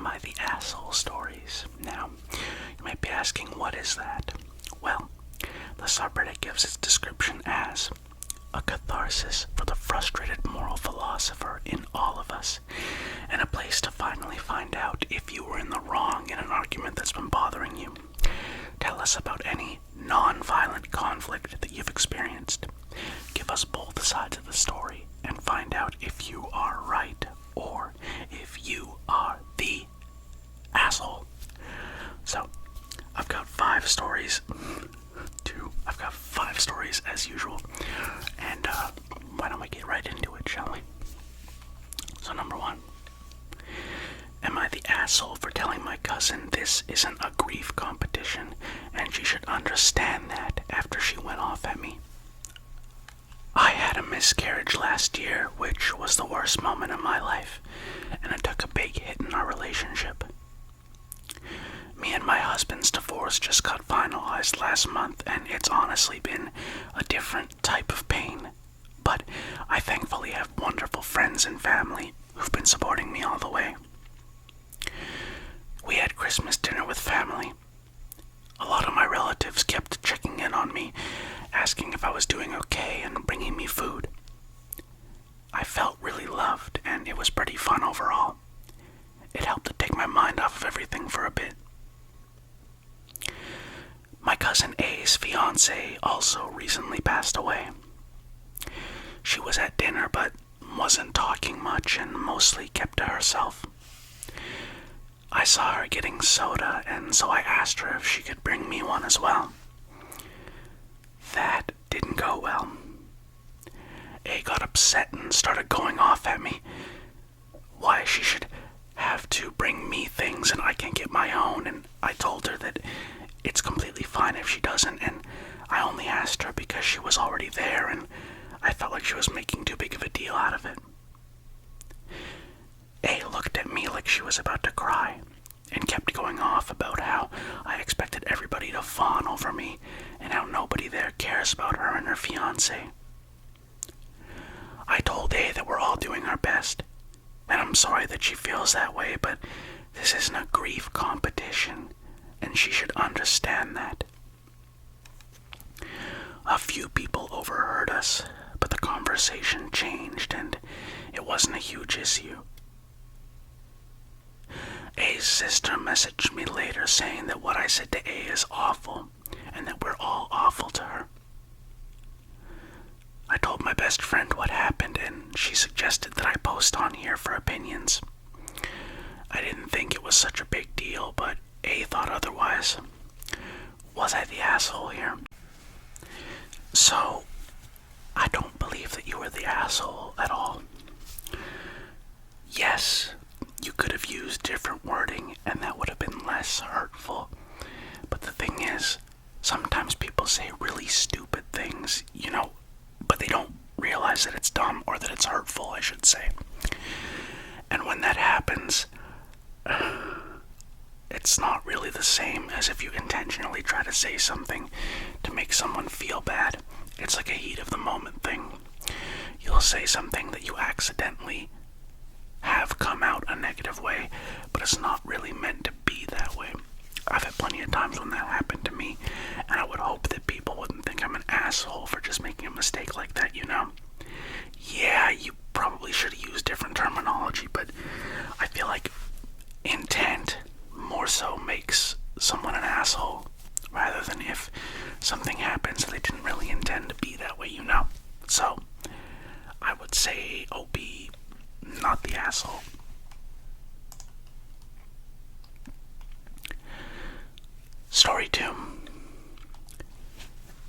Am I the Asshole stories. Now, you might be asking, what is that? Well, the subreddit gives its description as a catharsis for the frustrated moral philosopher in all of us, and a place to finally find out if you were in the wrong in an argument that's been bothering you. Tell us about any non-violent conflict that you've experienced. Give us both sides of the story and find out if you are right or if you are the asshole. So, I've got 5 stories. I've got 5 stories as usual. And why don't we get right into it, shall we? So number 1. Am I the asshole for telling my cousin this isn't a grief competition and she should understand that after she went off at me? I had a miscarriage last year, which was the worst moment in my life, and it took a big hit in our relationship. Me and my husband's divorce just got finalized last month, and it's honestly been a different type of pain. But I thankfully have wonderful friends and family who've been supporting me all the way. We had Christmas dinner with family. A lot of my relatives kept checking in on me, asking if I was doing okay and bringing me food. I felt really loved, and it was pretty fun overall. It helped to take my mind off of everything for a bit. My cousin A's fiancée also recently passed away. She was at dinner but wasn't talking much and mostly kept to herself. I saw her getting soda, and so I asked her if she could bring me one as well. That didn't go well. A got upset and started going off at me. Why she should have to bring me things and I can't get my own, and I told her that it's completely fine if she doesn't, and I only asked her because she was already there and I felt like she was making too big of a deal out of it. A looked at me like she was about to cry and kept going off about how I expected everybody to fawn over me and how nobody there cares about her and her fiancé. I told A that we're all doing our best, and I'm sorry that she feels that way, but this isn't a grief competition, and she should understand that. A few people overheard us, but the conversation changed, and it wasn't a huge issue. A's sister messaged me later saying that what I said to A is awful, and that we're all awful to her. I told my best friend what happened, and she suggested that I post on here for opinions. I didn't think it was such a big deal, but A thought otherwise. Was I the asshole here? So, I don't believe that you were the asshole at all. Yes, you could have used different wording and that would have been less hurtful. But the thing is, sometimes people say really stupid things, but they don't realize that it's dumb or that it's hurtful, I should say. And when that happens, it's not really the same as if you intentionally try to say something to make someone feel bad. It's like a heat of the moment thing. You'll say something that you accidentally have come out a negative way, but it's not really meant to be that way. I've had plenty of times when that happened to me, and I would hope that people wouldn't think I'm an asshole for just making a mistake like that, Yeah, you probably should have used different terminology, but I feel like intent more so makes someone an asshole, rather than if something happens they didn't really intend to be that way, So, I would say OB, not the asshole. Story 2.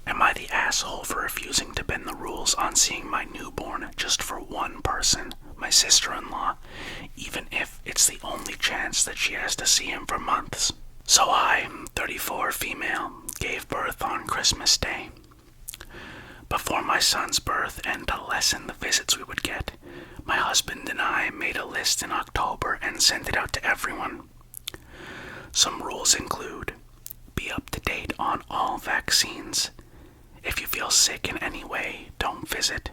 Am I the asshole for refusing to bend the rules on seeing my newborn just for one person, my sister-in-law, even if it's the only chance that she has to see him for months? So I, 34 female, gave birth on Christmas Day. Before my son's birth, and to lessen the visits we would get, my husband and I made a list in October and sent it out to everyone. Some rules include: be up to date on all vaccines. If you feel sick in any way, don't visit.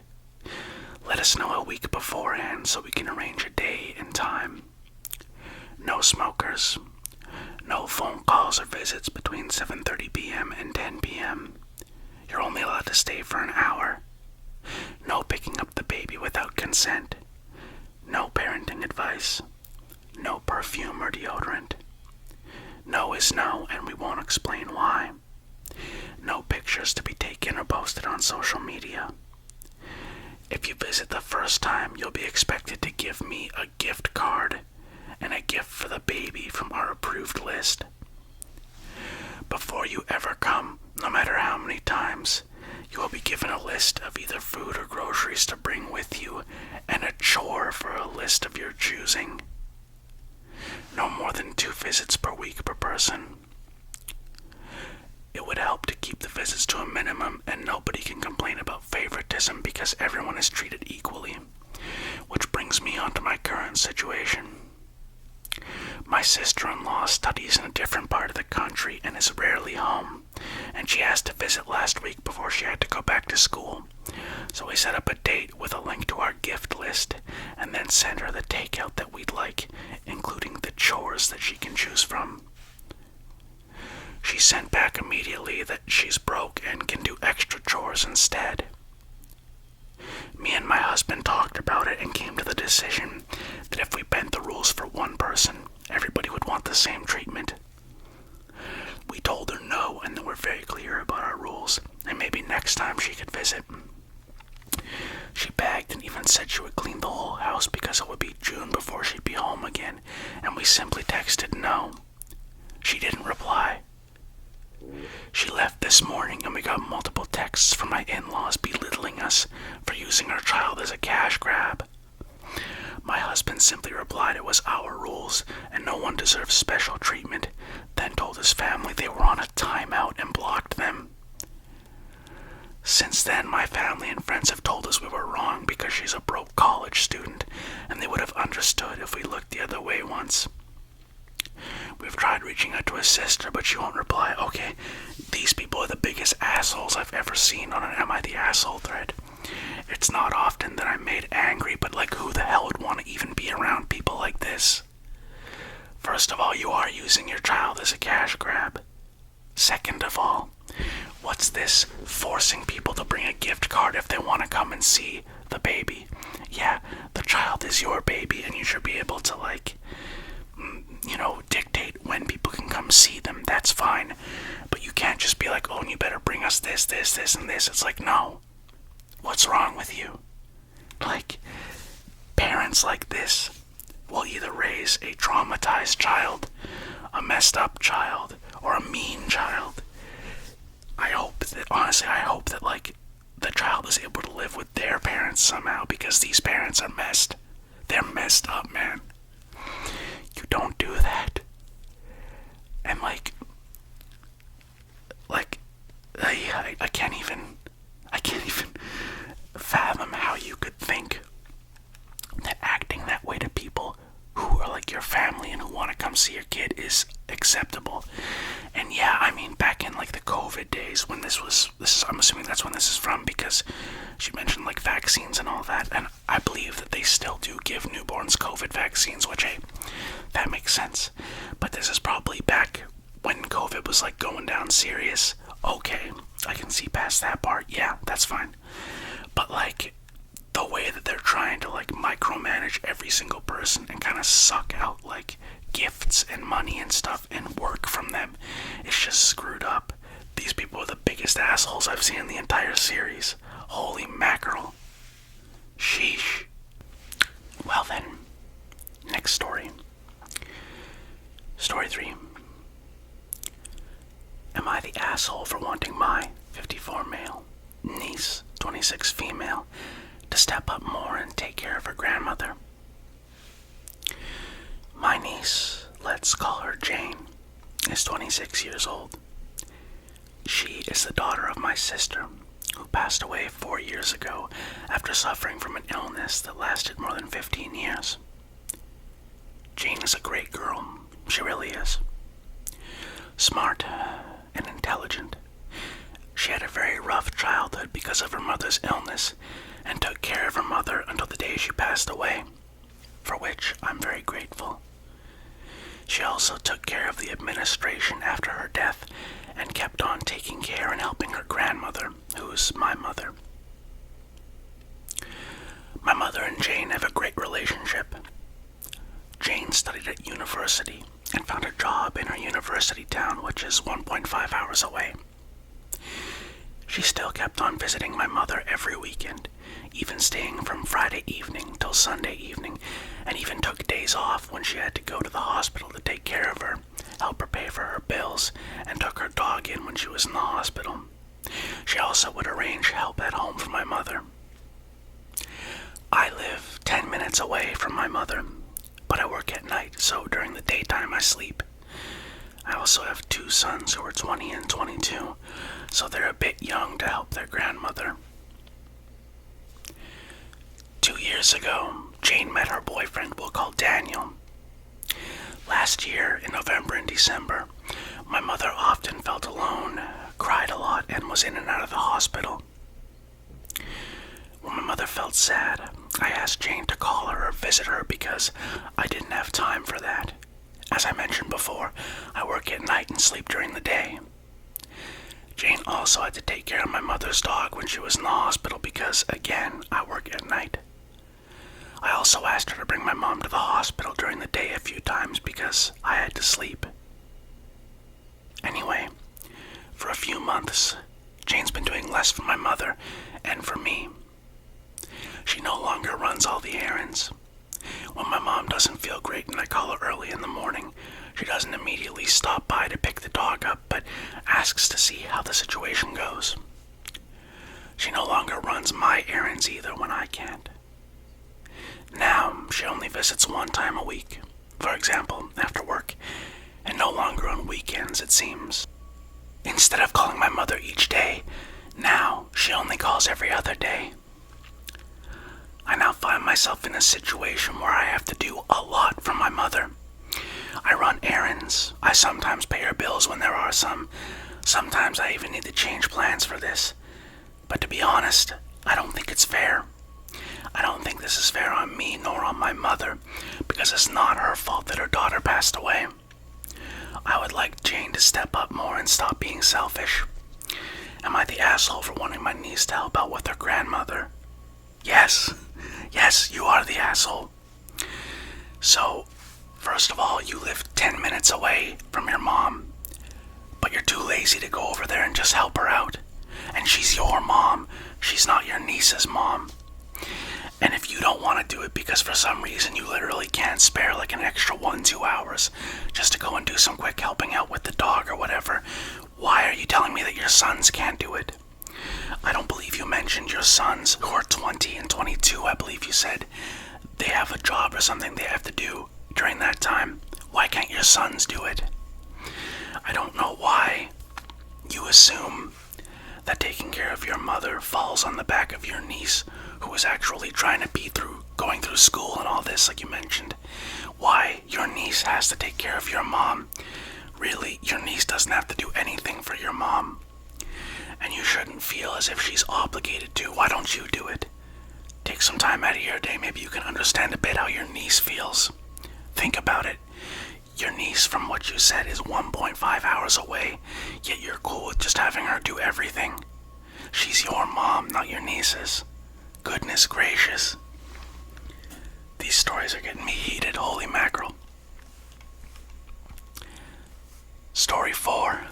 Let us know a week beforehand so we can arrange a day and time. No smokers. No phone calls or visits between 7:30 p.m. and 10 p.m. You're only allowed to stay for an hour. No picking up the baby without consent. No parenting advice. No perfume or deodorant. No is no, and we won't explain why. No pictures to be taken or posted on social media. If you visit the first time, you'll be expected to give me a gift card and a gift for the baby from our approved list. Before you ever come, no matter how many times, you will be given a list of either food or groceries to bring with you and a chore for a list of your choosing. No more than 2 visits per week per person. It would help to keep the visits to a minimum, and nobody can complain about favoritism because everyone is treated equally. Which brings me on to my current situation. My sister-in-law studies in a different part of the country and is rarely home, and she asked to visit last week before she had to go back to school. So we set up a date with a link to our gift list, and then sent her the takeout that we'd like, including the chores that she can choose from. She sent back immediately that she's broke and can do extra chores instead. Me and my husband talked about it and came to the decision that if we bent the rules for one person, everybody would want the same treatment. We told her no, and then we're very clear about our rules, and maybe next time she could visit. She begged and even said she would clean the whole house because it would be June before she'd be home again, and we simply texted no. She didn't reply. She left this morning, and we got multiple texts from my in-laws belittling us for using our child as a cash grab. My husband simply replied it was our rules and no one deserves special treatment, then told his family they were on a timeout and blocked them. Since then, my family and friends have told us we were wrong because she's a broke college student, and they would have understood if we looked the other way once. We've tried reaching out to his sister, but she won't reply. Okay, these people are the biggest assholes I've ever seen on an Am I the Asshole thread. It's not often that I'm made angry, but like, who the hell would want to even be around people like this? First of all, you are using your child as a cash grab. Second of all, what's this forcing people to bring a gift card if they want to come and see the baby? Yeah, the child is your baby, and you should be able to, dictate when people can come see them. That's fine. But you can't just be like, oh, and you better bring us this, and this. It's like, no. What's wrong with you? Parents like this will either raise a traumatized child, a messed up child, or a mean child. I hope that the child is able to live with their parents somehow, because these parents are messed. They're messed up, man. You don't do that. And I can't even fathom how you could think that acting that way to people who are like your family and who want to come see your kid is acceptable. And yeah, I mean, back in the COVID days when I'm assuming that's when this is from, because she mentioned vaccines and all that, and I believe that they still do give newborns COVID vaccines, which, hey, that makes sense. But this is probably back when COVID was going down serious. Okay, I can see past that part. Yeah, that's fine. But the way that they're trying to micromanage every single person and kind of suck out gifts and money and stuff and work from them, it's just screwed up. These people are the biggest assholes I've seen in the entire series. Holy mackerel. Sheesh. Well then, next story. Story 3. Am I the asshole for wanting my 54 male niece, 26 female, to step up more and take care of her grandmother? My niece, let's call her Jane, is 26 years old. She is the daughter of my sister, who passed away 4 years ago after suffering from an illness that lasted more than 15 years. Jane is a great girl. She really is. Smart and intelligent. She had a very rough childhood because of her mother's illness and took care of her mother until the day she passed away, for which I'm very grateful. She also took care of the administration after her death and kept on taking care and helping her grandmother, who's my mother. My mother and Jane have a great relationship. Jane studied at university and found a job in her university town, which is 1.5 hours away. She still kept on visiting my mother every weekend, even staying from Friday evening till Sunday evening, and even took days off when she had to go to the hospital to take care of her, help her pay for her bills, and took her dog in when she was in the hospital. She also would arrange help at home for my mother. I live 10 minutes away from my mother, but I work at night, so during the daytime I sleep. I also have 2 sons who are 20 and 22, so they're a bit young to help their grandmother. 2 years ago, Jane met her boyfriend we'll call Daniel. Last year, in November and December, my mother often felt alone, cried a lot, and was in and out of the hospital. When my mother felt sad, I asked Jane to call her or visit her because I didn't have time for that. As I mentioned before, I work at night and sleep during the day. Jane also had to take care of my mother's dog when she was in the hospital because, again, I work at night. I also asked her to bring my mom to the hospital during the day a few times because I had to sleep. Anyway, for a few months, Jane's been doing less for my mother and for me. She no longer runs all the errands. When my mom doesn't feel great and I call her early in the morning, she doesn't immediately stop by to pick the dog up, but asks to see how the situation goes. She no longer runs my errands either when I can't. Now, she only visits 1 time a week, for example, after work, and no longer on weekends, it seems. Instead of calling my mother each day, now she only calls every other day. I now find myself in a situation where I have to do a lot for my mother. I run errands, I sometimes pay her bills when there are some, sometimes I even need to change plans for this. But to be honest, I don't think it's fair. I don't think this is fair on me nor on my mother, because it's not her fault that her daughter passed away. I would like Jane to step up more and stop being selfish. Am I the asshole for wanting my niece to help out with her grandmother? Yes, you are the asshole. So, first of all, you live 10 minutes away from your mom, but you're too lazy to go over there and just help her out. And she's your mom, she's not your niece's mom. And if you don't want to do it because for some reason you literally can't spare like an extra 1-2 hours just to go and do some quick helping out with the dog or whatever, why are you telling me that your sons can't do it? I don't believe you mentioned your sons who are 20 and 22, I believe you said. They have a job or something they have to do during that time. Why can't your sons do it? I don't know why you assume that taking care of your mother falls on the back of your niece who is actually trying to going through school and all this like you mentioned. Why your niece has to take care of your mom. Really, your niece doesn't have to do anything for your mom. And you shouldn't feel as if she's obligated to. Why don't you do it? Take some time out of your day. Maybe you can understand a bit how your niece feels. Think about it. Your niece, from what you said, is 1.5 hours away, yet you're cool with just having her do everything. She's your mom, not your niece's. Goodness gracious. These stories are getting me heated, holy mackerel. Story 4.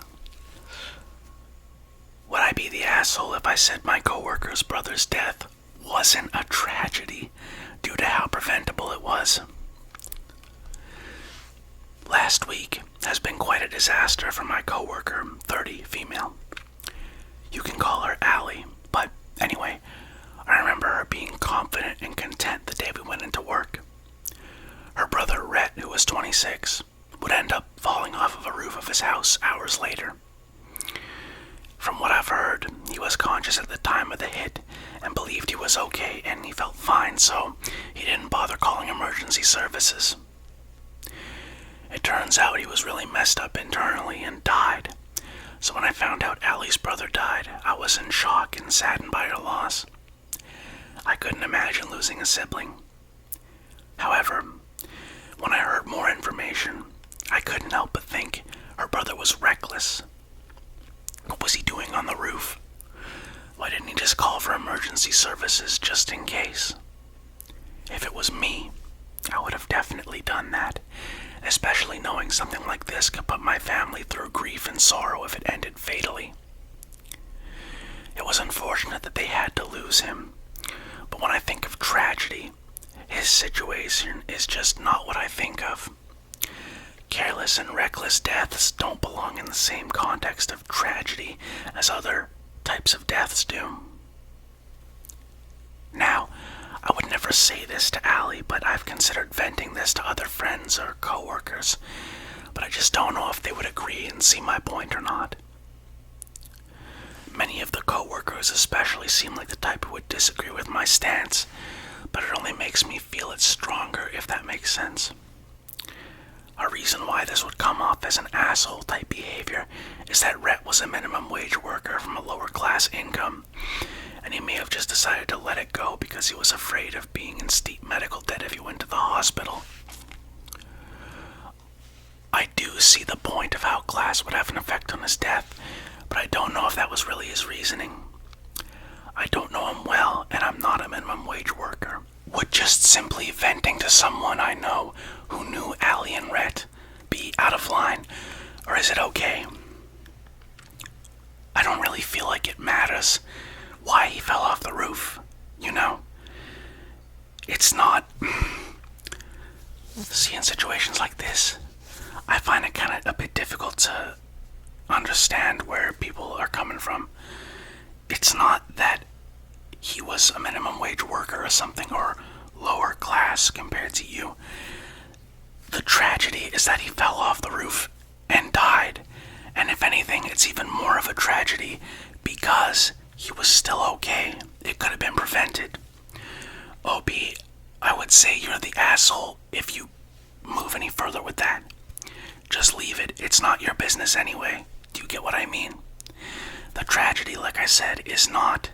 Would I be the asshole if I said my coworker's brother's death wasn't a tragedy due to how preventable it was? Last week has been quite a disaster for my coworker, 30, female. You can call her Allie, but anyway, I remember her being confident and content the day we went into work. Her brother, Rhett, who was 26, would end up falling off of a roof of his house hours later. From what I've heard, he was conscious at the time of the hit and believed he was okay and he felt fine, so he didn't bother calling emergency services. It turns out he was really messed up internally and died. So when I found out Allie's brother died, I was in shock and saddened by her loss. I couldn't imagine losing a sibling. However, when I heard more information, I careless. What was he doing on the roof? Why didn't he just call for emergency services just in case? If it was me, I would have definitely done that, especially knowing something like this could put my family through grief and sorrow if it ended fatally. It was unfortunate that they had to lose him, but when I think of tragedy, his situation is just not what I think of. Careless and reckless deaths don't belong in the same context of tragedy as other types of deaths do. Now, I would never say this to Allie, but I've considered venting this to other friends or coworkers, but I just don't know if they would agree and see my point or not. Many of the coworkers especially seem like the type who would disagree with my stance, but it only makes me feel it stronger, if that makes sense. A reason why this would come off as an asshole type behavior is that Rhett was a minimum wage worker from a lower class income, and he may have just decided to let it go because he was afraid of being in steep medical debt if he went to the hospital. I do see the point of how class would have an effect on his death, but I don't know if that was really his reasoning. I don't know him well, and I'm not a minimum wage worker. Would just simply venting to someone I know who knew Allie and Rhett be out of line, or is it okay? I don't really feel like it matters why he fell off the roof, you know? It's not... See, in situations like this, I find it kind of a bit difficult to understand where people are coming from. It's not that he was a minimum wage worker or something, or lower class compared to you. The tragedy is that he fell off the roof and died, and if anything, it's even more of a tragedy because he was still okay. It could have been prevented. OB, I would say you're the asshole if you move any further with that. Just leave it. It's not your business anyway. Do you get what I mean? The tragedy, like I said, is not...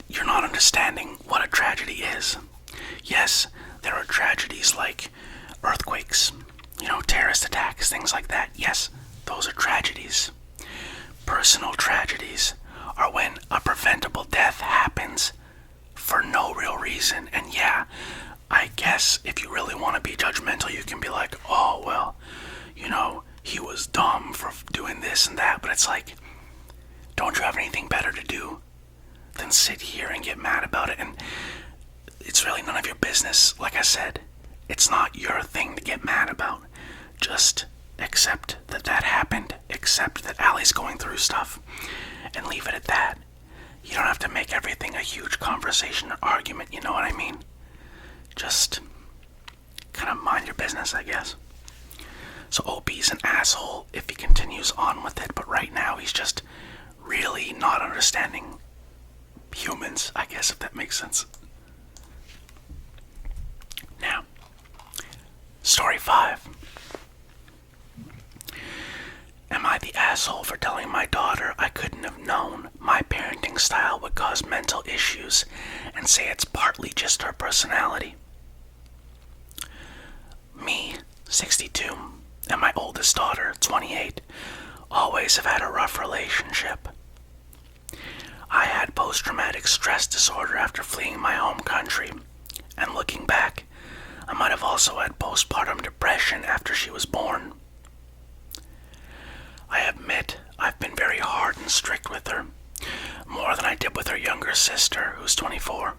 you're not understanding what a tragedy is. Yes, there are tragedies like earthquakes, terrorist attacks, things like that. Yes, those are tragedies. Personal tragedies are when a preventable death happens for no real reason. And yeah, I guess if you really want to be judgmental, you can be like, oh, well, he was dumb for doing this and that. But it's like, don't you have anything better to do than sit here and get mad about it? And it's really none of your business. Like I said, it's not your thing to get mad about. Just accept that that happened. Accept that Allie's going through stuff. And leave it at that. You don't have to make everything a huge conversation or argument, you know what I mean? Just kind of mind your business, I guess. So OB's an asshole if he continues on with it, but right now he's just really not understanding humans, I guess, if that makes sense. Now, story 5. Am I the asshole for telling my daughter I couldn't have known my parenting style would cause mental issues and say it's partly just her personality? Me, 62, and my oldest daughter, 28, always have had a rough relationship. I had post-traumatic stress disorder after fleeing my home country, and looking back, I might have also had postpartum depression after she was born. I admit I've been very hard and strict with her, more than I did with her younger sister, who's 24.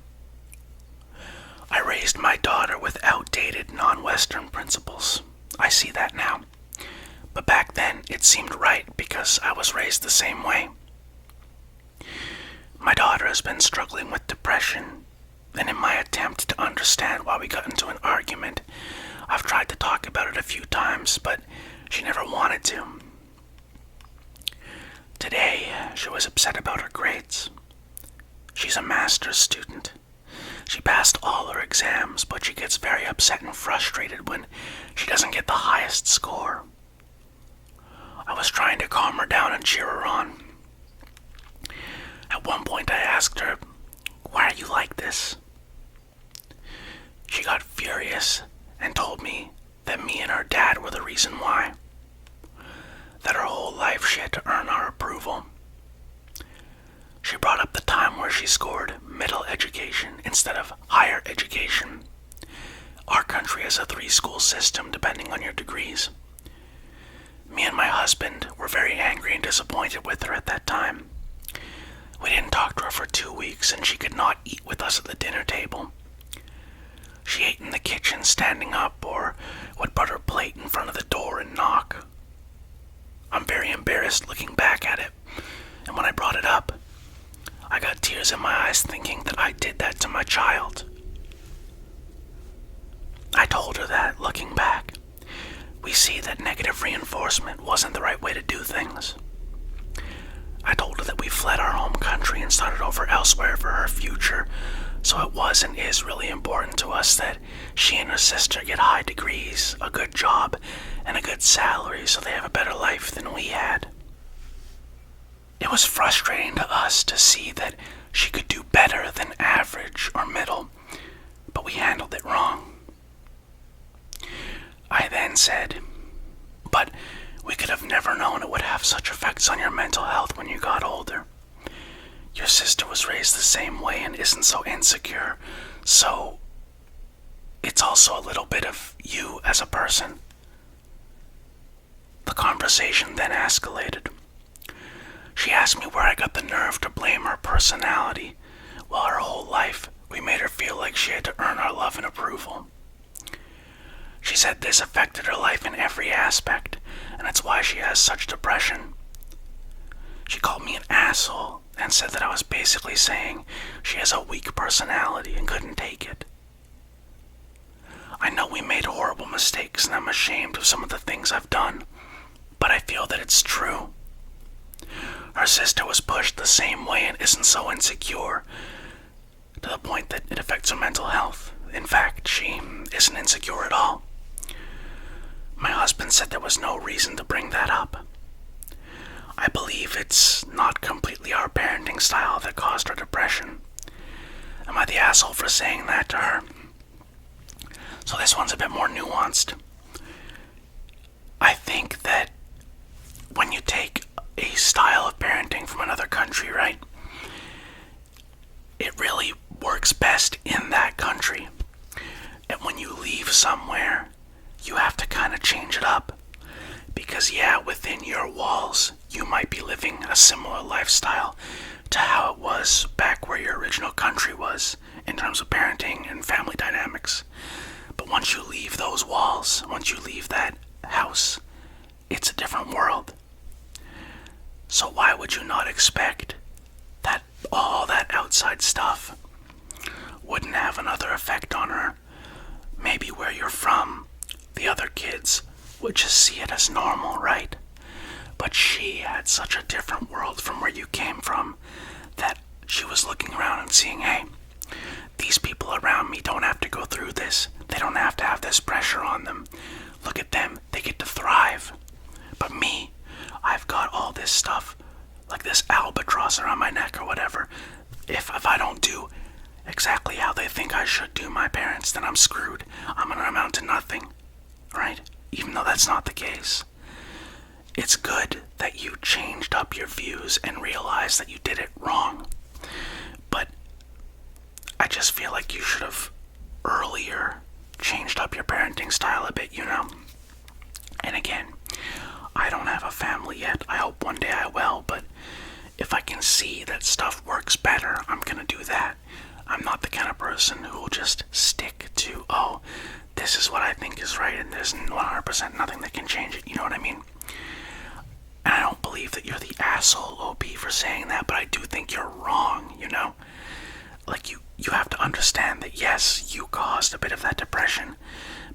I raised my daughter with outdated, non-Western principles. I see that now. But back then, it seemed right because I was raised the same way. My daughter has been struggling with depression, and in my attempt to understand why we got into an argument, I've tried to talk about it a few times, but she never wanted to. Today, she was upset about her grades. She's a master's student. She passed all her exams, but she gets very upset and frustrated when she doesn't get the highest score. I was trying to calm her down and cheer her on. At one point I asked her, "Why are you like this?" She got furious and told me that me and her dad were the reason why. that her whole life she had to earn our approval. She brought up the time where she scored middle education instead of higher education. Our country has a 3-school system depending on your degrees. Me and my husband were very angry and disappointed with her at that time. We didn't talk to her for 2 weeks and she could not eat with us at the dinner table. She ate in the kitchen standing up or would put her plate in front of the door and knock. I'm very embarrassed looking back at it, and when I brought it up, I got tears in my eyes thinking that I did that to my child. I told her that, looking back, we see that negative reinforcement wasn't the right way to do things. I told her that we fled our home country and started over elsewhere for her future, so it was and is really important to us that she and her sister get high degrees, a good job, and a good salary so they have a better life than we had. It was frustrating to us to see that she could do better than average or middle, but we handled it wrong. I then said, but we could have never known it would have such effects on your mental health when you got older. Your sister was raised the same way and isn't so insecure, so it's also a little bit of you as a person. The conversation then escalated. She asked me where I got the nerve to blame her personality, while her whole life we made her feel like she had to earn our love and approval. She said this affected her life in every aspect, and it's why she has such depression. She called me an asshole and said that I was basically saying she has a weak personality and couldn't take it. I know we made horrible mistakes and I'm ashamed of some of the things I've done, but I feel that it's true. Her sister was pushed the same way and isn't so insecure, to the point that it affects her mental health. In fact, she isn't insecure at all. My husband said there was no reason to bring that up. I believe it's not completely our parenting style that caused her depression. Am I the asshole for saying that to her? So this one's a bit more nuanced. I think that when you take a style of parenting from another country, right, it really works best in that country. And when you leave somewhere, you have to kind of change it up. Because yeah, within your walls, you might be living a similar lifestyle to how it was back where your original country was in terms of parenting and family dynamics. But once you leave those walls, once you leave that house, it's a different world. So why would you not expect that all that outside stuff wouldn't have another effect on her? Maybe where you're from, the other kids would just see it as normal, right? But she had such a different world from where you came from that she was looking around and seeing, hey, these people around me don't have to go through this. They don't have to have this pressure on them. Look at them, they get to thrive. But me, I've got all this stuff, like this albatross around my neck or whatever. If I don't do exactly how they think I should do, my parents, then I'm screwed. I'm gonna amount to nothing, right? Even though that's not the case. It's good that you changed up your views and realized that you did it wrong. But I just feel like you should have earlier changed up your parenting style a bit, you know? And again, I don't have a family yet. I hope one day I will, but if I can see that stuff works better, I'm gonna do that. I'm not the kind of person who will just stick to, oh, this is what I think is right and there's 100% nothing that can change it, you know what I mean? And I don't believe that you're the asshole OP for saying that, but I do think you're wrong, you know? Like, you have to understand that, yes, you caused a bit of that depression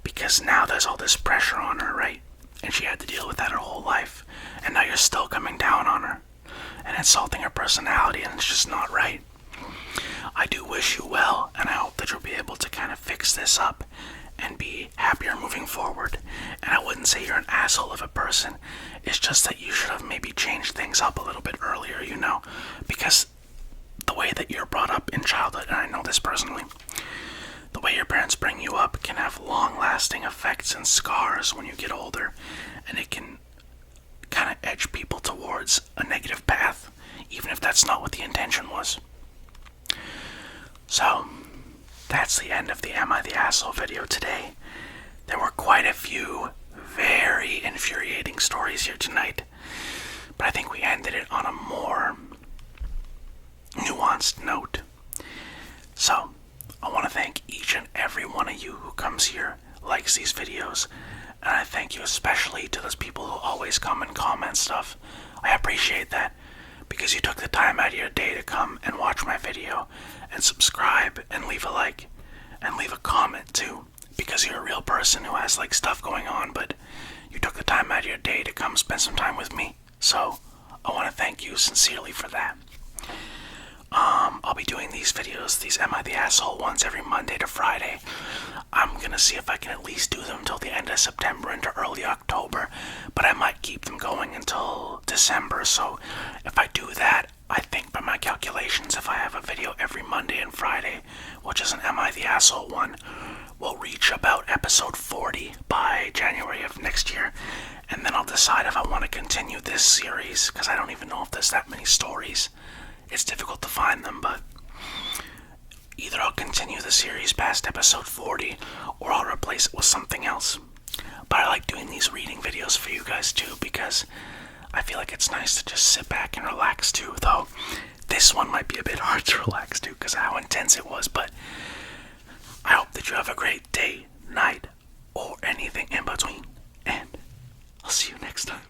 because now there's all this pressure on her, right? And she had to deal with that her whole life. And now you're still coming down on her and insulting her personality, and it's just not right. I do wish you well, and I hope that you'll be able to kind of fix this up and be happier moving forward. And I wouldn't say you're an asshole of a person. It's just that you should have maybe changed things up a little bit earlier, you know? Because the way that you're brought up in childhood, and I know this personally, the way your parents bring you up can have long-lasting effects and scars when you get older, and it can kind of edge people towards a negative path, even if that's not what the intention was. So, that's the end of the Am I the Asshole video today. There were quite a few very infuriating stories here tonight, but I think we ended it on a more nuanced note. So, I want to thank each and every one of you who comes here, likes these videos, and I thank you especially to those people who always come and comment stuff. I appreciate that, because you took the time out of your day to come and watch my video, and subscribe, and leave a like, and leave a comment too, because you're a real person who has like stuff going on, but you took the time out of your day to come spend some time with me. So, I want to thank you sincerely for that. I'll be doing these videos, these Am I the Asshole ones, every Monday to Friday. I'm gonna see if I can at least do them until the end of September into early October, but I might keep them going until December. So if I do that, I think by my calculations, if I have a video every Monday and Friday, which is an Am I the Asshole one, we'll reach about episode 40 by January of next year. And then I'll decide if I want to continue this series, because I don't even know if there's that many stories. It's difficult to find them, but either I'll continue the series past episode 40, or I'll replace it with something else. But I like doing these reading videos for you guys too, because I feel like it's nice to just sit back and relax too, though this one might be a bit hard to relax too, because of how intense it was. But I hope that you have a great day, night, or anything in between, and I'll see you next time.